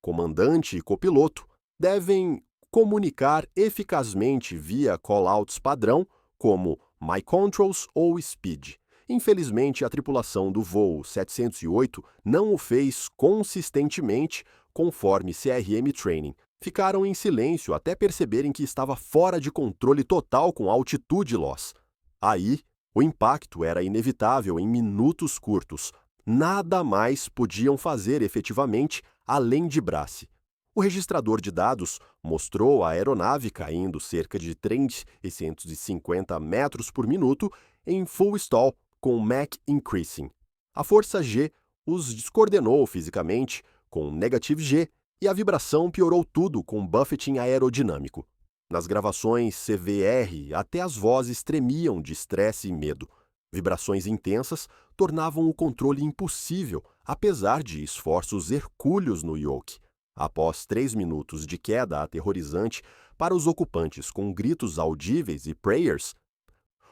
comandante e copiloto devem comunicar eficazmente via callouts padrão como My Controls ou Speed. Infelizmente, a tripulação do voo 708 não o fez consistentemente conforme CRM Training. Ficaram em silêncio até perceberem que estava fora de controle total com altitude loss. Aí, o impacto era inevitável em minutos curtos. Nada mais podiam fazer efetivamente além de brace. O registrador de dados mostrou a aeronave caindo cerca de 350 metros por minuto em full stall com Mach increasing. A força G os descoordenou fisicamente com negative G e a vibração piorou tudo com buffeting aerodinâmico. Nas gravações CVR, até as vozes tremiam de estresse e medo. Vibrações intensas tornavam o controle impossível, apesar de esforços hercúleos no yoke. Após 3 minutos de queda aterrorizante para os ocupantes com gritos audíveis e prayers,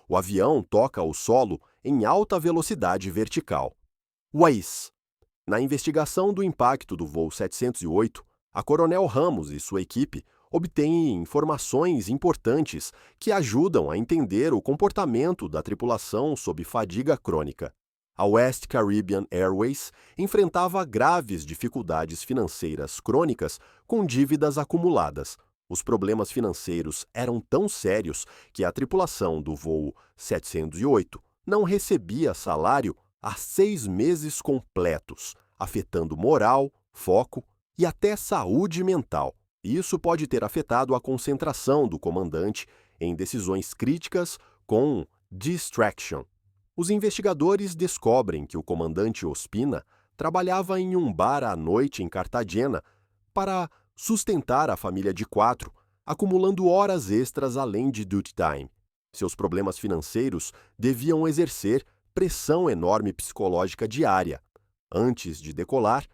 o avião toca o solo em alta velocidade vertical. Waze. Na investigação do impacto do voo 708, a Coronel Ramos e sua equipe obtêm informações importantes que ajudam a entender o comportamento da tripulação sob fadiga crônica. A West Caribbean Airways enfrentava graves dificuldades financeiras crônicas com dívidas acumuladas. Os problemas financeiros eram tão sérios que a tripulação do voo 708 não recebia salário há 6 meses completos, afetando moral, foco e até saúde mental. Isso pode ter afetado a concentração do comandante em decisões críticas com distraction. Os investigadores descobrem que o comandante Ospina trabalhava em um bar à noite em Cartagena para sustentar a família de 4, acumulando horas extras além de duty time. Seus problemas financeiros deviam exercer pressão enorme psicológica diária. Antes de decolar,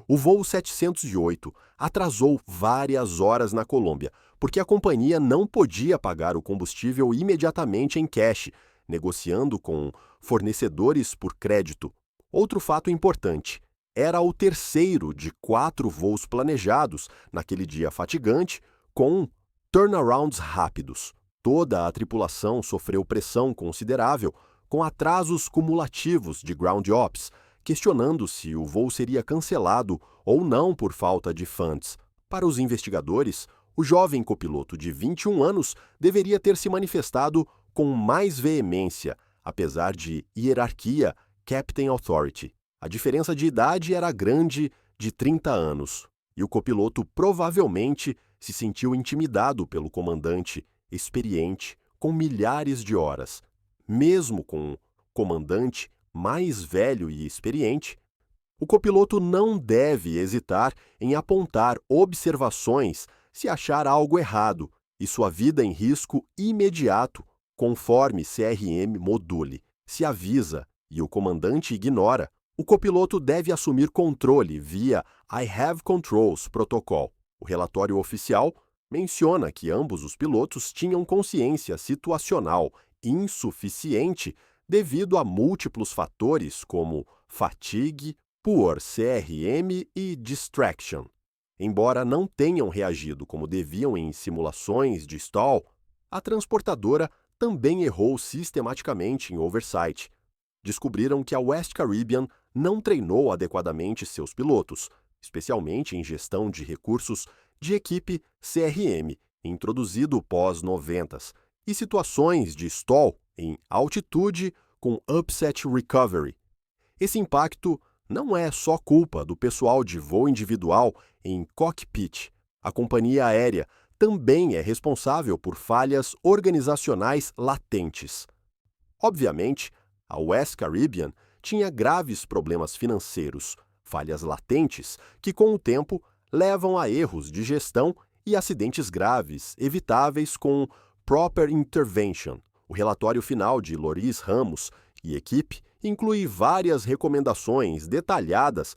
o voo 708 atrasou várias horas na Colômbia, porque a companhia não podia pagar o combustível imediatamente em cash, negociando com fornecedores por crédito. Outro fato importante: era o terceiro de 4 voos planejados naquele dia fatigante, com turnarounds rápidos. Toda a tripulação sofreu pressão considerável, com atrasos cumulativos de ground ops, questionando se o voo seria cancelado ou não por falta de funds. Para os investigadores, o jovem copiloto de 21 anos deveria ter se manifestado com mais veemência, apesar de hierarquia Captain Authority. A diferença de idade era grande, de 30 anos, e o copiloto provavelmente se sentiu intimidado pelo comandante experiente com milhares de horas. Mesmo com o comandante mais velho e experiente, o copiloto não deve hesitar em apontar observações se achar algo errado e sua vida em risco imediato, conforme CRM module. Se avisa e o comandante ignora, o copiloto deve assumir controle via I Have Controls Protocol. O relatório oficial menciona que ambos os pilotos tinham consciência situacional insuficiente devido a múltiplos fatores como fatigue, poor CRM e distraction. Embora não tenham reagido como deviam em simulações de stall, a transportadora também errou sistematicamente em oversight. Descobriram que a West Caribbean não treinou adequadamente seus pilotos, especialmente em gestão de recursos de equipe CRM, introduzido pós-90s, e situações de stall em altitude com upset recovery. Esse impacto não é só culpa do pessoal de voo individual em cockpit. A companhia aérea também é responsável por falhas organizacionais latentes. Obviamente, a West Caribbean tinha graves problemas financeiros, falhas latentes que, com o tempo, levam a erros de gestão e acidentes graves evitáveis com proper intervention. O relatório final de Loris Ramos e equipe inclui várias recomendações detalhadas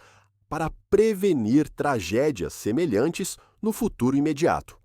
para prevenir tragédias semelhantes no futuro imediato.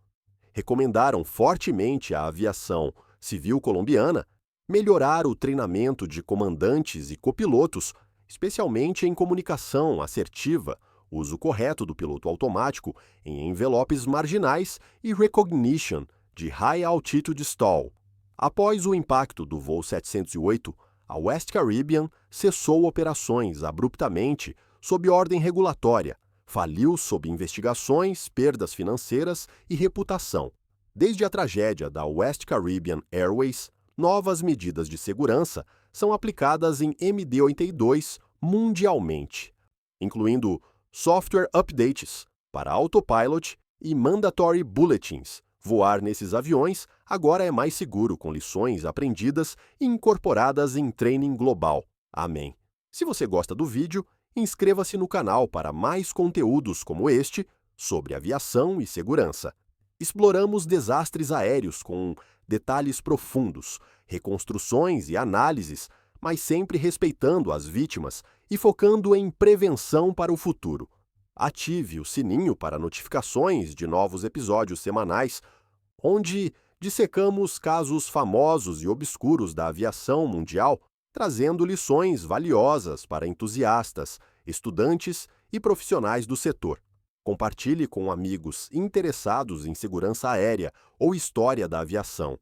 Recomendaram fortemente à aviação civil colombiana melhorar o treinamento de comandantes e copilotos, especialmente em comunicação assertiva, uso correto do piloto automático em envelopes marginais e recognition de High Altitude Stall. Após o impacto do voo 708, a West Caribbean cessou operações abruptamente sob ordem regulatória, faliu sob investigações, perdas financeiras e reputação. Desde a tragédia da West Caribbean Airways, novas medidas de segurança são aplicadas em MD-82 mundialmente, incluindo software updates para autopilot e mandatory bulletins. Voar nesses aviões agora é mais seguro com lições aprendidas e incorporadas em training global. Amém. Se você gosta do vídeo, inscreva-se no canal para mais conteúdos como este sobre aviação e segurança. Exploramos desastres aéreos com detalhes profundos, reconstruções e análises, mas sempre respeitando as vítimas e focando em prevenção para o futuro. Ative o sininho para notificações de novos episódios semanais, onde dissecamos casos famosos e obscuros da aviação mundial, trazendo lições valiosas para entusiastas, estudantes e profissionais do setor. Compartilhe com amigos interessados em segurança aérea ou história da aviação.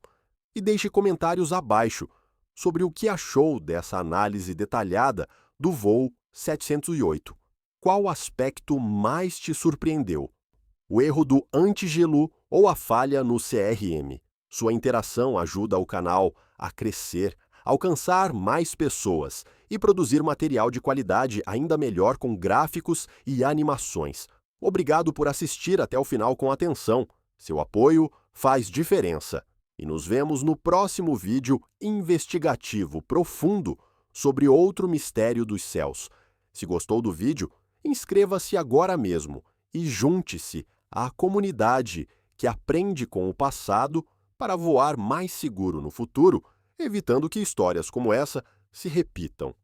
E deixe comentários abaixo sobre o que achou dessa análise detalhada do voo 708. Qual aspecto mais te surpreendeu? O erro do antigelo ou a falha no CRM? Sua interação ajuda o canal a crescer, alcançar mais pessoas e produzir material de qualidade ainda melhor com gráficos e animações. Obrigado por assistir até o final com atenção. Seu apoio faz diferença. E nos vemos no próximo vídeo investigativo profundo sobre outro mistério dos céus. Se gostou do vídeo, inscreva-se agora mesmo e junte-se à comunidade que aprende com o passado para voar mais seguro no futuro, evitando que histórias como essa se repitam.